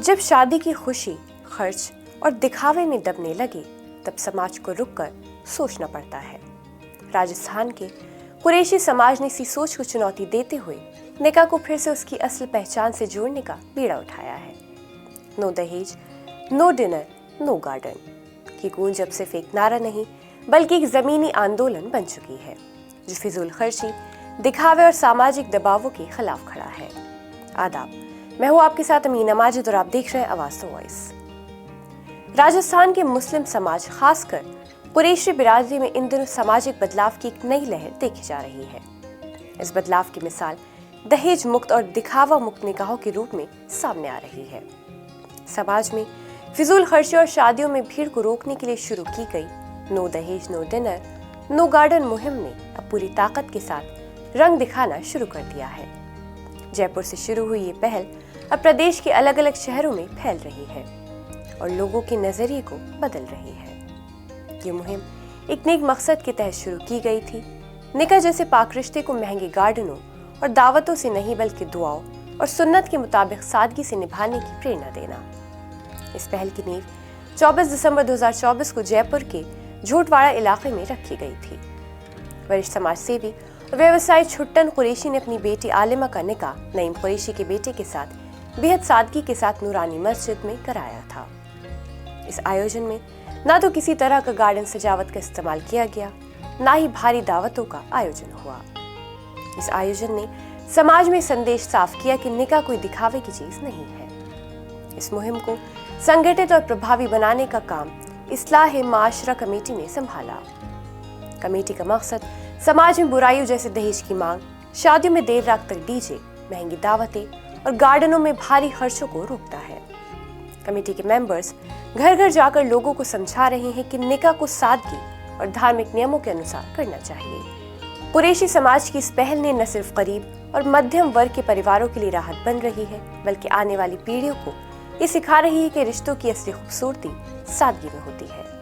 जब शादी की खुशी, खर्च और दिखावे में दबने लगे, तब समाज को रुककर सोचना पड़ता है। राजस्थान के कुरैशी समाज ने इसी सोच को चुनौती देते हुए निकाह को फिर से उसकी असल पहचान से जोड़ने का बीड़ा उठाया है। नो दहेज, नो डिनर, नो गार्डन की गूंज अब सिर्फ एक नारा नहीं, बल्कि एक जमीनी आंदोलन बन चुकी है, जो फिजूल खर्ची, दिखावे और सामाजिक दबावों के खिलाफ खड़ा है। आदाब, मैं हूं आपके साथ अमीना माजिद और आप देख रहे हैं आवाज तो वॉइस। राजस्थान के मुस्लिम समाज, खासकर कुरैशी बिरादरी में इन दिनों सामाजिक बदलाव की एक नई लहर देखी जा रही है। इस बदलाव की मिसाल दहेज मुक्त और दिखावा मुक्त निकाहों के रूप में सामने आ रही है। समाज में फिजूल खर्ची और शादियों में भीड़ को रोकने के लिए शुरू की गई नो दहेज, नो डिनर, नो गार्डन मुहिम ने अब पूरी ताकत के साथ रंग दिखाना शुरू कर दिया है। जयपुर से शुरू हुई ये पहल अब प्रदेश के अलग अलग शहरों में फैल रही है और लोगों के नजरिए को बदल रही है। ये मुहिम एक नेक मकसद के तहत शुरू की गई थी, निकाह जैसे पाक रिश्ते को महंगे गार्डनों और दावतों से नहीं, बल्कि दुआओं और सुन्नत के मुताबिक सादगी से निभाने की प्रेरणा देना। इस पहल की नींव 24 दिसंबर 2024 को जयपुर के झोटवाड़ा इलाके में रखी गई थी। वरिष्ठ समाज सेवी और व्यवसायी छुट्टन कुरैशी ने अपनी बेटी आलिमा का निकाह नईम कुरैशी के बेटे के साथ बेहद सादगी के साथ नूरानी मस्जिद में कराया था। इस आयोजन में ना तो किसी तरह का गार्डन सजावट का इस्तेमाल किया गया, ना ही भारी दावतों का आयोजन हुआ। इस आयोजन ने समाज में संदेश साफ किया कि निकाह कोई दिखावे की चीज नहीं है। इस मुहिम को संगठित और प्रभावी बनाने का काम इस्लाह माशरा कमेटी ने संभाला। कमेटी का मकसद समाज में बुराइयों जैसे दहेज की मांग, शादियों में देर रात तक डीजे, महंगी दावतें और गार्डनों में भारी खर्चों को रोकता है। कमेटी के मेंबर्स घर घर जाकर लोगों को समझा रहे हैं कि निकाह को सादगी और धार्मिक नियमों के अनुसार करना चाहिए। कुरैशी समाज की इस पहल ने न सिर्फ गरीब और मध्यम वर्ग के परिवारों के लिए राहत बन रही है, बल्कि आने वाली पीढ़ियों को ये सिखा रही है कि रिश्तों की असली खूबसूरती सादगी में होती है।